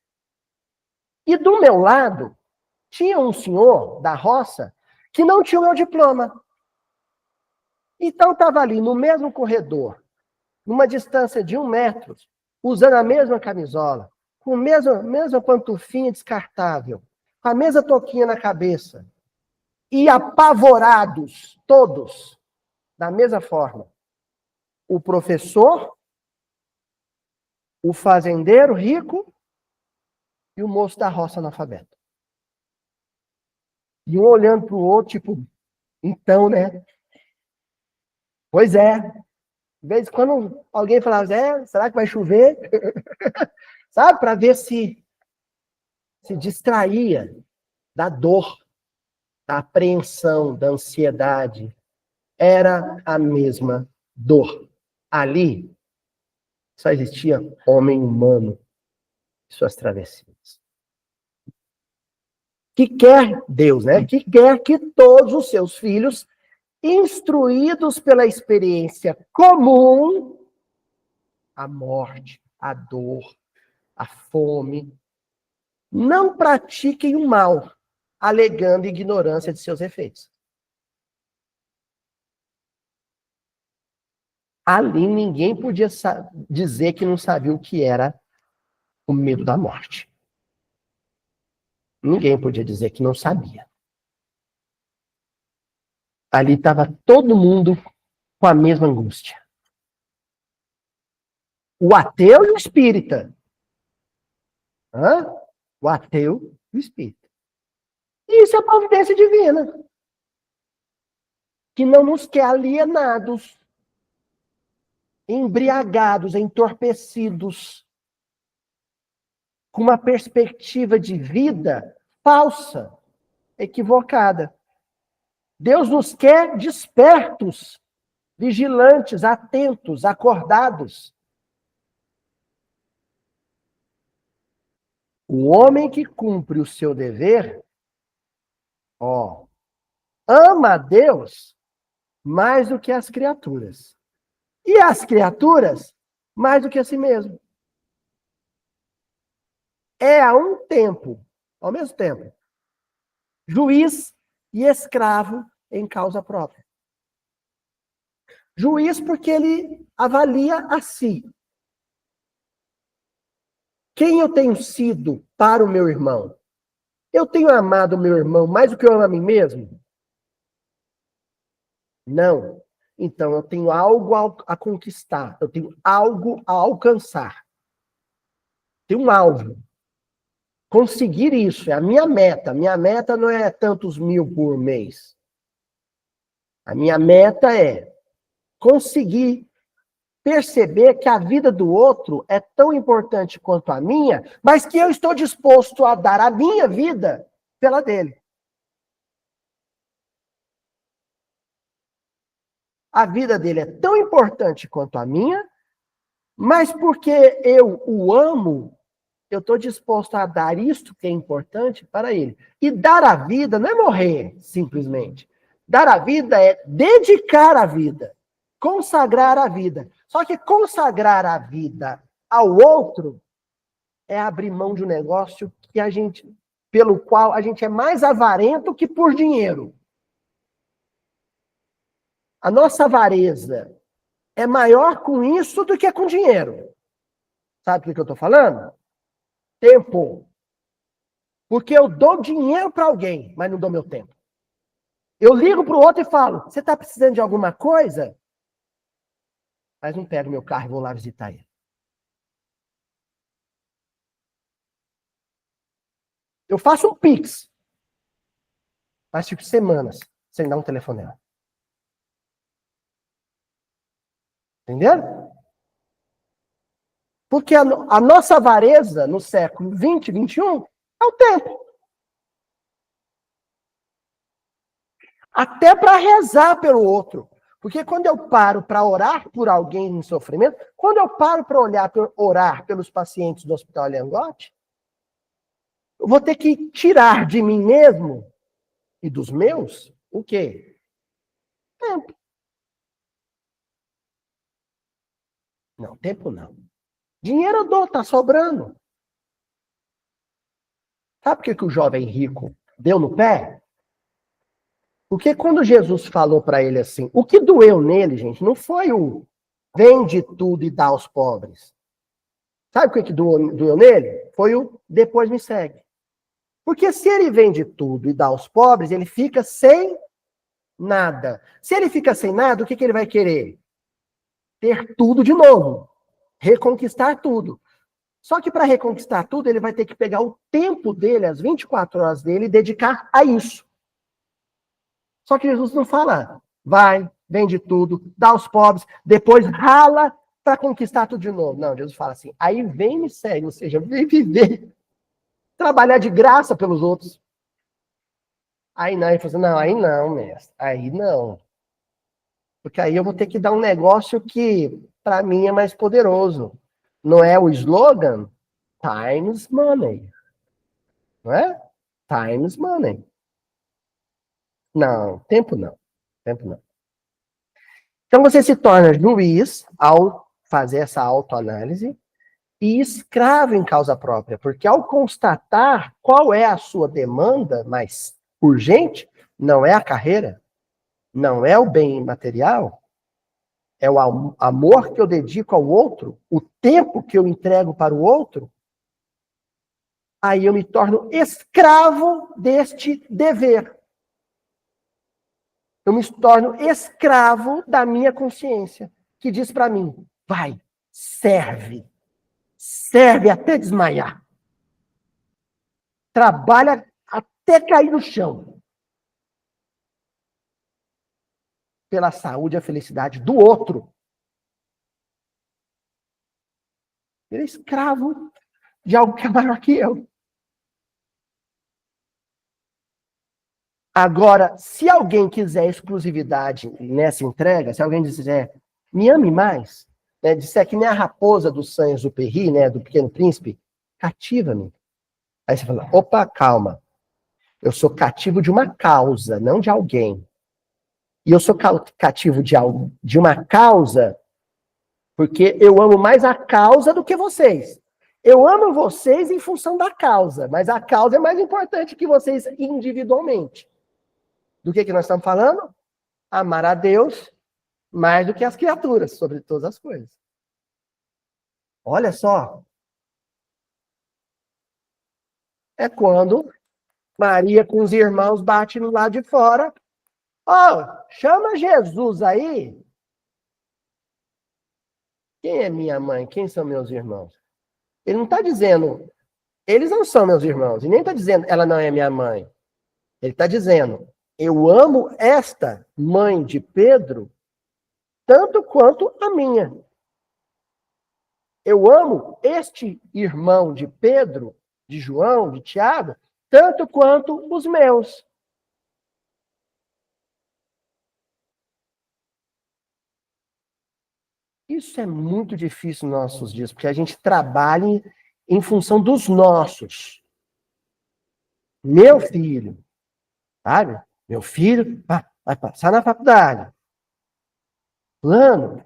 E do meu lado, tinha um senhor da roça que não tinha o meu diploma. Então estava ali no mesmo corredor, numa distância de 1 metro, usando a mesma camisola, com a mesma pantufinha descartável, com a mesma touquinha na cabeça, e apavorados, todos, da mesma forma. O professor, o fazendeiro rico e o moço da roça analfabeto. E um olhando para o outro, tipo, então, né? Pois é. De vez em quando alguém falava, será que vai chover? Sabe? Para ver se distraía da dor, da apreensão, da ansiedade. Era a mesma dor. Ali só existia homem humano e suas travessias. Que quer Deus, né? Que quer que todos os seus filhos, instruídos pela experiência comum, a morte, a dor, a fome, não pratiquem o mal, alegando ignorância de seus efeitos. Ali ninguém podia dizer que não sabia o que era o medo da morte. Ninguém podia dizer que não sabia. Ali estava todo mundo com a mesma angústia. O ateu e o espírita. Hã? O ateu e o espírita. E isso é a providência divina. Que não nos quer alienados, embriagados, entorpecidos, com uma perspectiva de vida falsa, equivocada. Deus nos quer despertos, vigilantes, atentos, acordados. O homem que cumpre o seu dever, ama a Deus mais do que as criaturas. E as criaturas mais do que a si mesmo. É ao mesmo tempo, juiz e escravo em causa própria. Juiz porque ele avalia a si. Quem eu tenho sido para o meu irmão? Eu tenho amado o meu irmão mais do que eu amo a mim mesmo? Não. Então eu tenho algo a conquistar, eu tenho algo a alcançar. Tenho um alvo. Conseguir isso é a minha meta. Minha meta não é tantos mil por mês. A minha meta é conseguir perceber que a vida do outro é tão importante quanto a minha, mas que eu estou disposto a dar a minha vida pela dele. A vida dele é tão importante quanto a minha, mas porque eu o amo, eu estou disposto a dar isto que é importante para ele. E dar a vida não é morrer, simplesmente. Dar a vida é dedicar a vida, consagrar a vida. Só que consagrar a vida ao outro é abrir mão de um negócio pelo qual a gente é mais avarento que por dinheiro. A nossa avareza é maior com isso do que com dinheiro. Sabe do que eu estou falando? Tempo. Porque eu dou dinheiro para alguém, mas não dou meu tempo. Eu ligo para o outro e falo, você está precisando de alguma coisa? Mas não pego meu carro e vou lá visitar ele. Eu faço um Pix, mas fico semanas sem dar um telefonema. Entenderam? Porque a nossa avareza no século 20, 21 é o tempo. Até para rezar pelo outro. Porque quando eu paro para orar por alguém em sofrimento, quando eu paro para orar pelos pacientes do Hospital Aliangote, eu vou ter que tirar de mim mesmo e dos meus o quê? Tempo. Não, tempo não. Dinheiro eu dou, tá sobrando. Sabe por que o jovem rico deu no pé? Porque quando Jesus falou para ele assim, o que doeu nele, gente, não foi o vende tudo e dá aos pobres. Sabe o que doeu nele? Foi o depois me segue. Porque se ele vende tudo e dá aos pobres, ele fica sem nada. Se ele fica sem nada, o que ele vai querer? Ter tudo de novo. Reconquistar tudo. Só que para reconquistar tudo, ele vai ter que pegar o tempo dele, as 24 horas dele, e dedicar a isso. Só que Jesus não fala, vai, vende tudo, dá aos pobres, depois rala para conquistar tudo de novo. Não, Jesus fala assim, aí vem e me segue, ou seja, vem viver, trabalhar de graça pelos outros. Aí não, ele falou assim, não, aí não, mestre, aí não. Porque aí eu vou ter que dar um negócio que, para mim, é mais poderoso. Não é o slogan? Times money. Não é? Times money. Não, tempo não. Tempo não. Então você se torna juiz ao fazer essa autoanálise e escravo em causa própria, porque ao constatar qual é a sua demanda mais urgente, não é a carreira, não é o bem material, é o amor que eu dedico ao outro, o tempo que eu entrego para o outro, aí eu me torno escravo deste dever. Eu me torno escravo da minha consciência, que diz para mim, vai, serve. Serve até desmaiar. Trabalha até cair no chão. Pela saúde e a felicidade do outro. Ele é escravo de algo que é maior que eu. Agora, se alguém quiser exclusividade nessa entrega, se alguém disser, me ame mais, né, disser que nem a raposa do Saint-Exupéry, né, do Pequeno Príncipe, cativa-me. Aí você fala, opa, calma. Eu sou cativo de uma causa, não de alguém. E eu sou cativo de uma causa porque eu amo mais a causa do que vocês. Eu amo vocês em função da causa, mas a causa é mais importante que vocês individualmente. Do que nós estamos falando? Amar a Deus mais do que as criaturas, sobre todas as coisas. Olha só. É quando Maria com os irmãos bate no lado de fora. Chama Jesus aí. Quem é minha mãe? Quem são meus irmãos? Ele não está dizendo, eles não são meus irmãos. E nem está dizendo, ela não é minha mãe. Ele está dizendo, eu amo esta mãe de Pedro tanto quanto a minha. Eu amo este irmão de Pedro, de João, de Tiago, tanto quanto os meus. Isso é muito difícil nos nossos dias, porque a gente trabalha em função dos nossos. Meu filho, sabe? Meu filho vai passar na faculdade. Plano,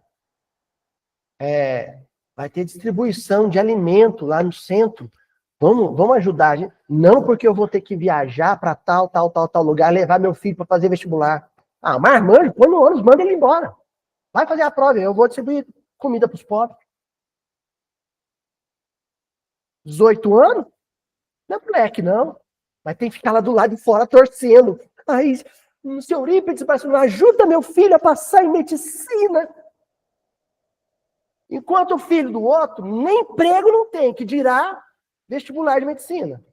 vai ter distribuição de alimento lá no centro. Vamos ajudar a gente. Não porque eu vou ter que viajar para tal lugar, levar meu filho para fazer vestibular. Mas mãe, põe no ônibus, manda ele embora. Vai fazer a prova, eu vou distribuir comida para os pobres. 18 anos? Não é moleque, não. Mas tem que ficar lá do lado de fora torcendo. Ai, senhor Eurípides, ajuda meu filho a passar em medicina. Enquanto o filho do outro nem emprego não tem, que dirá vestibular de medicina.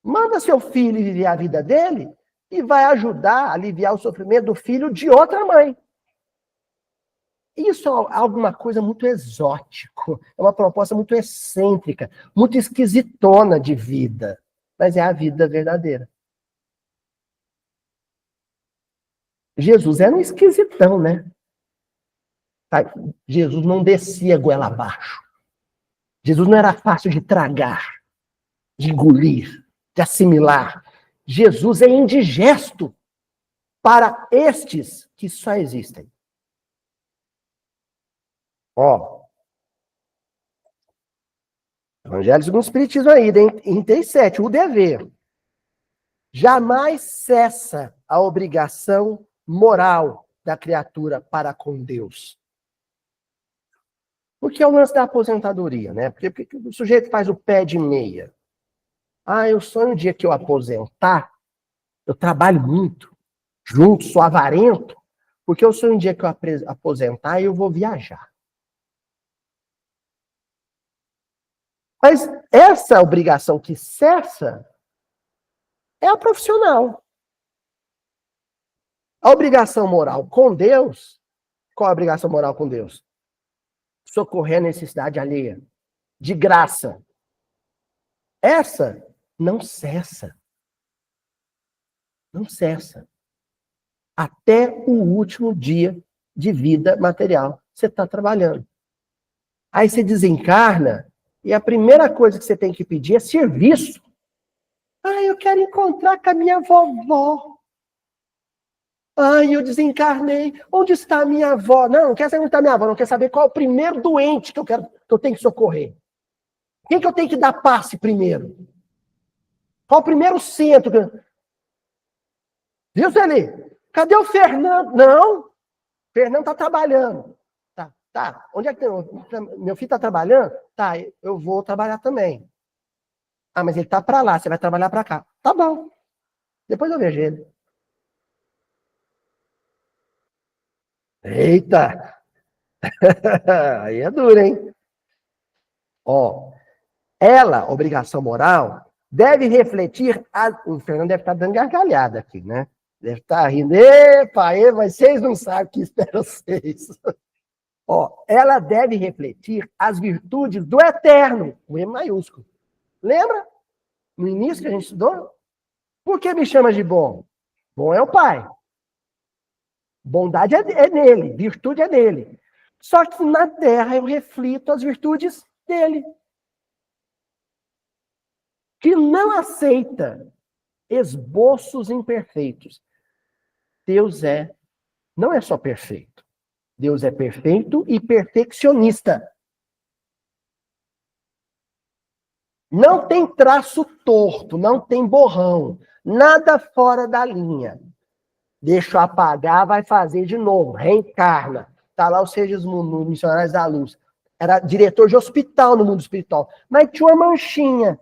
Manda seu filho viver a vida dele e vai ajudar a aliviar o sofrimento do filho de outra mãe. Isso é alguma coisa muito exótico, é uma proposta muito excêntrica, muito esquisitona de vida, mas é a vida verdadeira. Jesus era um esquisitão, né? Jesus não descia goela abaixo. Jesus não era fácil de tragar, de engolir, de assimilar. Jesus é indigesto para estes que só existem. Evangelho segundo o Espiritismo aí, em 37, o dever. Jamais cessa a obrigação moral da criatura para com Deus. Porque é o lance da aposentadoria, né? Porque o sujeito faz o pé de meia. Eu sonho um dia que eu aposentar, eu trabalho muito, junto, sou avarento, porque eu sonho um dia que eu aposentar e eu vou viajar. Mas essa obrigação que cessa é a profissional. A obrigação moral com Deus, qual a obrigação moral com Deus? Socorrer a necessidade alheia, de graça. Essa não cessa. Não cessa. Até o último dia de vida material. Você está trabalhando. Aí você desencarna e a primeira coisa que você tem que pedir é serviço. Eu quero encontrar com a minha vovó. Eu desencarnei. Onde está a minha avó? Não quer saber onde está a minha avó. Não quer saber qual é o primeiro doente que eu tenho que socorrer. Quem que eu tenho que dar passe primeiro? Qual o primeiro centro? Viu, Celi? Cadê o Fernando? Não. O Fernando está trabalhando. Tá. Onde é que tem? Meu filho está trabalhando? Tá, eu vou trabalhar também. Mas ele está para lá, você vai trabalhar para cá. Tá bom. Depois eu vejo ele. Eita! Aí é duro, hein? Ela, obrigação moral, deve refletir... O Fernando deve estar dando gargalhada aqui, né? Deve estar rindo. Epa, mas vocês não sabem o que espera vocês. Ó, ela deve refletir as virtudes do eterno, o E maiúsculo. Lembra? No início que a gente estudou? Por que me chama de bom? Bom é o Pai. Bondade é nele, virtude é nele. Só que na terra eu reflito as virtudes dele. Que não aceita esboços imperfeitos. Deus não é só perfeito. Deus é perfeito e perfeccionista. Não tem traço torto, não tem borrão, nada fora da linha. Deixa eu apagar, vai fazer de novo, reencarna. Tá lá os Segismundo, Missionários da Luz. Era diretor de hospital no mundo espiritual. Mas tinha uma manchinha,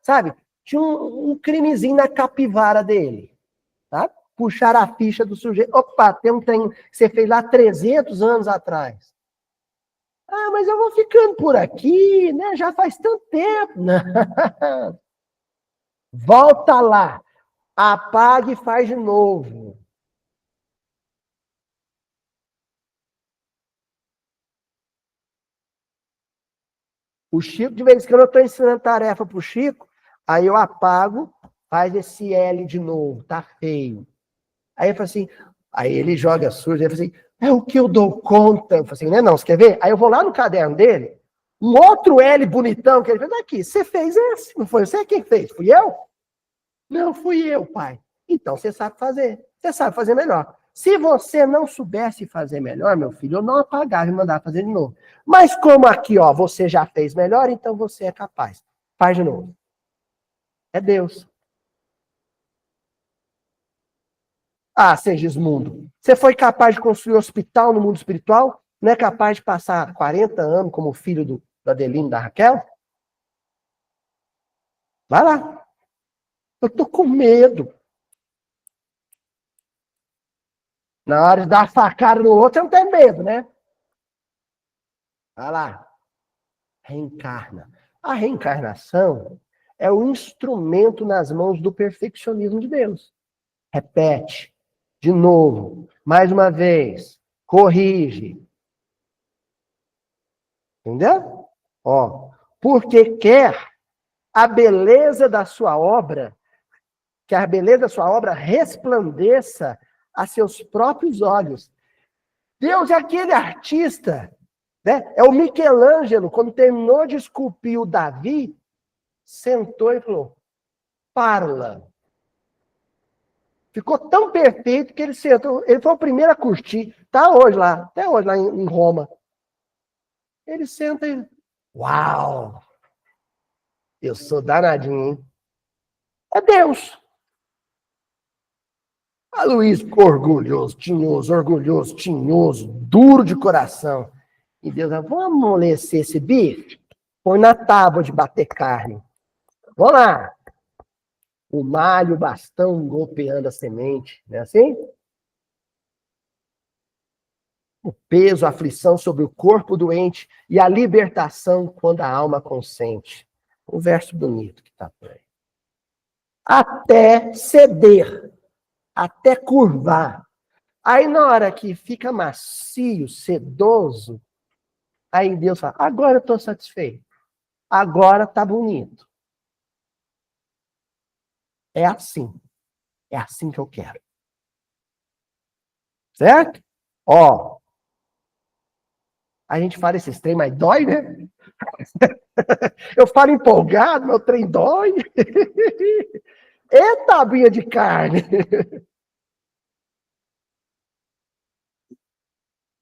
sabe? Tinha um crimezinho na capivara dele. Tá? Puxaram a ficha do sujeito. Opa, tem um trem que você fez lá 300 anos atrás. Ah, mas eu vou ficando por aqui, né? Já faz tanto tempo. Não. Volta lá. Apaga e faz de novo. O Chico, de vez em quando eu estou ensinando tarefa para o Chico, aí eu apago, faz esse L de novo, tá feio. Aí eu falo assim, aí ele joga sujo, aí eu falo assim, é o que eu dou conta. Eu falo assim, né, não, você quer ver? Aí eu vou lá no caderno dele, um outro L bonitão que ele fez, aqui, você fez esse, não foi você quem fez? Fui eu? Não, fui eu, pai. Então você sabe fazer melhor. Se você não soubesse fazer melhor, meu filho, eu não apagava e mandava fazer de novo. Mas como aqui, ó, você já fez melhor, então você é capaz. Faz de novo. É Deus. Ah, Segismundo, você foi capaz de construir um hospital no mundo espiritual? Não é capaz de passar 40 anos como filho do Adelino e da Raquel? Vai lá. Eu tô com medo. Na hora de dar a facada no outro, eu não tenho medo, né? Vai lá. Reencarna. A reencarnação é o instrumento nas mãos do perfeccionismo de Deus. Repete. De novo. Mais uma vez. Corrige. Entendeu? Ó. Porque quer a beleza da sua obra, que a beleza da sua obra resplandeça a seus próprios olhos. Deus é aquele artista, né? É o Michelangelo, quando terminou de esculpir o Davi, sentou e falou, parla. Ficou tão perfeito que ele sentou, ele foi o primeiro a curtir, tá hoje lá, até hoje lá em Roma. Ele senta e, uau, eu sou danadinho, hein? É Deus. A Luiz ficou orgulhoso, tinhoso, duro de coração. E Deus falou, vamos amolecer esse bife? Põe na tábua de bater carne. Vamos lá. O malho, o bastão golpeando a semente, não é assim? O peso, a aflição sobre o corpo doente e a libertação quando a alma consente. Um verso bonito que está por aí. Até ceder, até curvar. Aí na hora que fica macio, sedoso, aí Deus fala, agora eu estou satisfeito. Agora está bonito. É assim. É assim que eu quero. Certo? Ó, a gente fala esses trem, mas dói, né? Eu falo empolgado, meu trem dói. Eita, abinha de carne.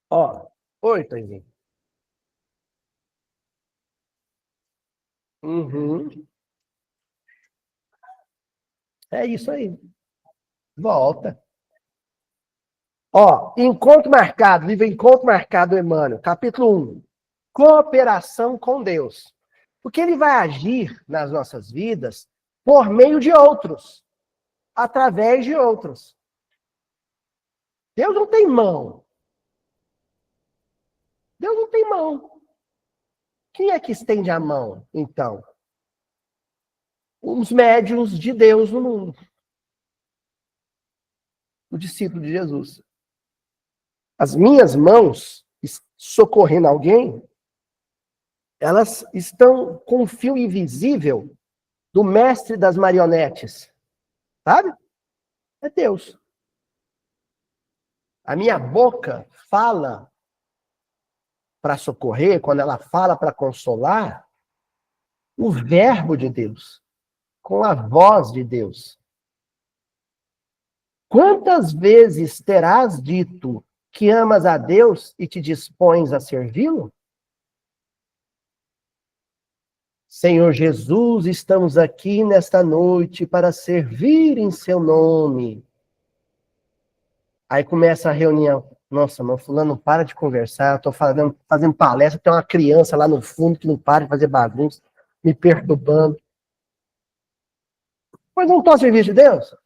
Ó, oi, Toizinho. Uhum. É isso aí. Volta. Ó, encontro marcado, livro Encontro Marcado, Emmanuel, capítulo 1. Cooperação com Deus. Porque ele vai agir nas nossas vidas por meio de outros, através de outros. Deus não tem mão. Deus não tem mão. Quem é que estende a mão, então? Os médiuns de Deus no mundo. O discípulo de Jesus. As minhas mãos socorrendo alguém, elas estão com o fio invisível do mestre das marionetes. Sabe? É Deus. A minha boca fala para socorrer, quando ela fala para consolar, o verbo de Deus, com a voz de Deus. Quantas vezes terás dito que amas a Deus e te dispões a servi-lo? Senhor Jesus, estamos aqui nesta noite para servir em seu nome. Aí começa a reunião. Nossa, mas fulano não para de conversar, eu tô fazendo palestra, tem uma criança lá no fundo que não para de fazer bagunça, me perturbando. Mas não estou a serviço de Deus?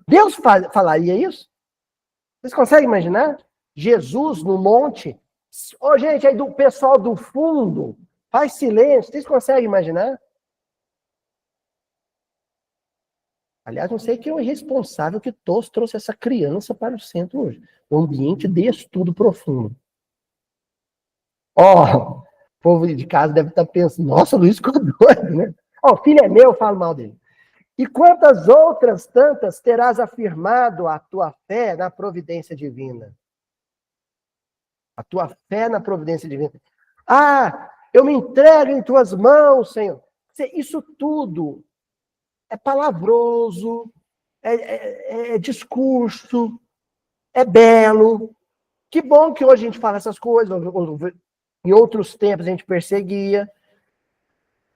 Deus falaria isso? Vocês conseguem imaginar? Jesus no monte. Ô, gente, aí do pessoal do fundo, faz silêncio. Vocês conseguem imaginar? Aliás, não sei quem é o responsável que trouxe essa criança para o centro hoje. O ambiente de estudo profundo. Ó, o povo de casa deve estar pensando, nossa, o Luiz ficou doido, né? Ó, o filho é meu, eu falo mal dele. E quantas outras tantas terás afirmado a tua fé na providência divina? A tua fé na providência divina. Ah, eu me entrego em tuas mãos, Senhor. Isso tudo é palavroso, é discurso, é belo. Que bom que hoje a gente fala essas coisas, em outros tempos a gente perseguia.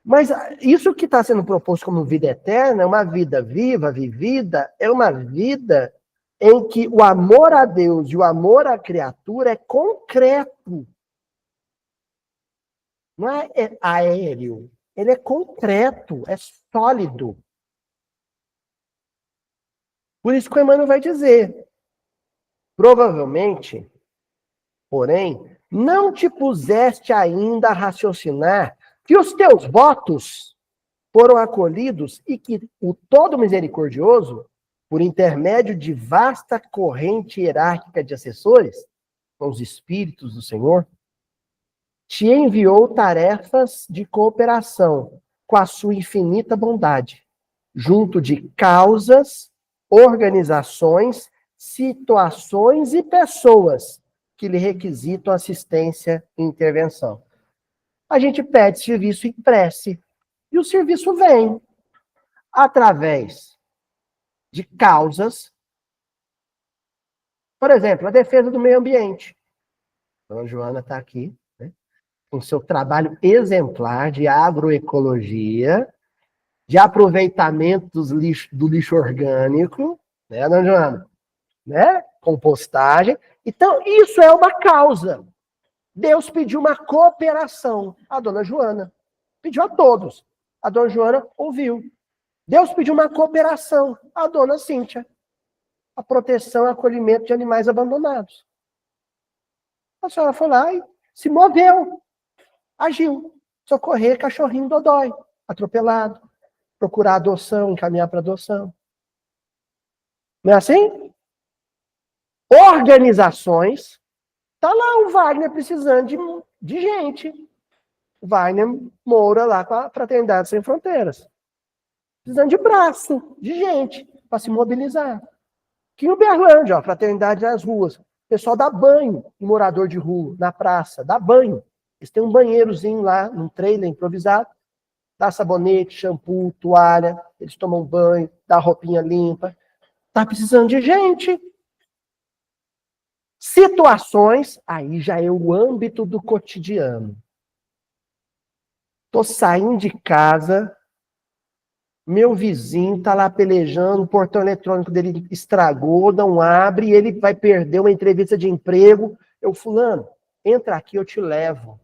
Mas isso que está sendo proposto como vida eterna, é uma vida viva, vivida, é uma vida em que o amor a Deus e o amor à criatura é concreto. Não é aéreo, ele é concreto, é sólido. Por isso que o Emmanuel vai dizer, provavelmente, porém, não te puseste ainda a raciocinar que os teus votos foram acolhidos e que o Todo Misericordioso, por intermédio de vasta corrente hierárquica de assessores, com os espíritos do Senhor, te enviou tarefas de cooperação com a sua infinita bondade, junto de causas, organizações, situações e pessoas que lhe requisitam assistência e intervenção. A gente pede serviço em prece, e o serviço vem através de causas, por exemplo, a defesa do meio ambiente. A dona Joana está aqui, né, com seu trabalho exemplar de agroecologia, de aproveitamento do lixo orgânico, né, dona Joana? Né? Compostagem. Então, isso é uma causa. Deus pediu uma cooperação à dona Joana. Pediu a todos. A dona Joana ouviu. Deus pediu uma cooperação à dona Cíntia. A proteção e acolhimento de animais abandonados. A senhora foi lá e se moveu. Agiu. Socorrer cachorrinho dodói, atropelado. Procurar adoção, encaminhar para adoção. Não é assim? Organizações. Tá lá o Wagner precisando de gente. O Wagner mora lá com a Fraternidade Sem Fronteiras. Precisando de braço, de gente, para se mobilizar. Aqui em Uberlândia, ó, Fraternidade nas ruas. O pessoal dá banho em morador de rua, na praça, dá banho. Eles têm um banheirozinho lá, num trailer improvisado. Dá sabonete, shampoo, toalha. Eles tomam banho, dá roupinha limpa. Tá precisando de gente. Situações, aí já é o âmbito do cotidiano. Tô saindo de casa, meu vizinho tá lá pelejando, o portão eletrônico dele estragou, não abre, e ele vai perder uma entrevista de emprego. Eu, fulano, entra aqui, eu te levo.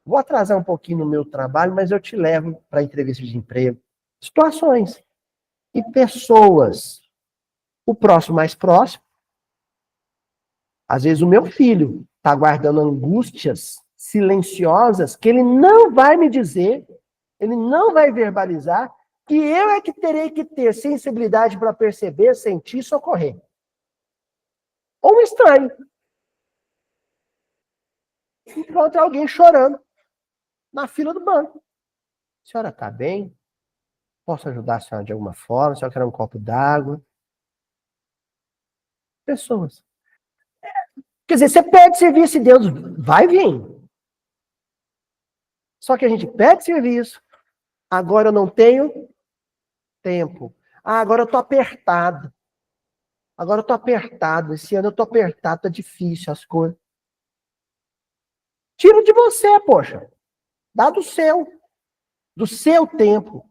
Vou atrasar um pouquinho no meu trabalho, mas eu te levo para a entrevista de emprego. Situações. E pessoas. O próximo mais próximo. Às vezes o meu filho está guardando angústias silenciosas que ele não vai me dizer, ele não vai verbalizar, que eu é que terei que ter sensibilidade para perceber, sentir e socorrer. Ou um estranho. encontra alguém chorando na fila do banco. A senhora está bem? Posso ajudar a senhora de alguma forma? A senhora quer um copo d'água? Pessoas. Quer dizer, você pede serviço e Deus vai vir. Só que a gente pede serviço, agora eu não tenho tempo. Ah, agora eu tô apertado. Agora eu tô apertado. Esse ano eu tô apertado, tá difícil as coisas. Tira de você, poxa. Dá do seu tempo.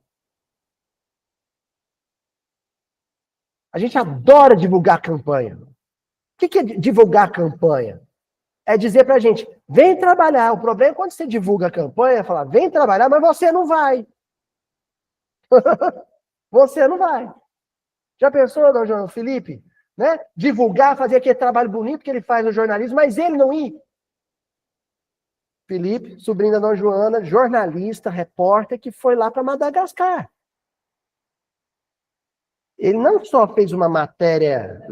A gente adora divulgar campanha. O que é divulgar campanha? É dizer pra gente, vem trabalhar. O problema é quando você divulga a campanha, é falar, vem trabalhar, mas você não vai. Você não vai. Já pensou, Dom João Felipe? Né? Divulgar, fazer aquele trabalho bonito que ele faz no jornalismo, mas ele não ir. Felipe, sobrinho da Dona Joana, jornalista, repórter, que foi lá para Madagascar. Ele não só fez uma matéria,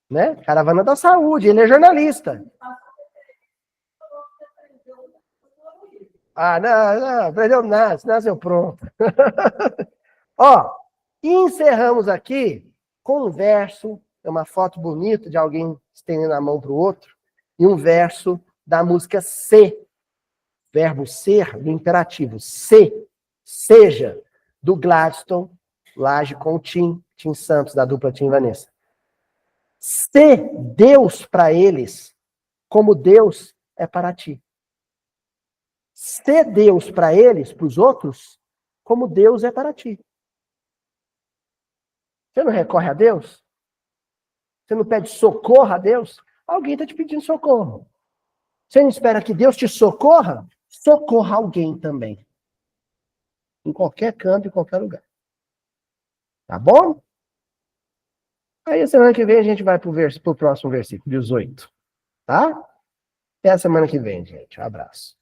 né? Caravana da Saúde, ele é jornalista. Ah, não, aprendeu nada, nasceu pronto. Ó, encerramos aqui com um verso, é uma foto bonita de alguém estendendo a mão para o outro, e um verso da música ser, verbo ser, do imperativo, seja, do Gladstone, Laje com o Tim Santos, da dupla Tim e Vanessa. Ser Deus para eles, como Deus é para ti. Ser Deus para eles, para os outros, como Deus é para ti. Você não recorre a Deus? Você não pede socorro a Deus? Alguém está te pedindo socorro. Você não espera que Deus te socorra? Socorra alguém também. Em qualquer canto, em qualquer lugar. Tá bom? Aí a semana que vem a gente vai pro próximo versículo, 18. Tá? Até a semana que vem, gente. Um abraço.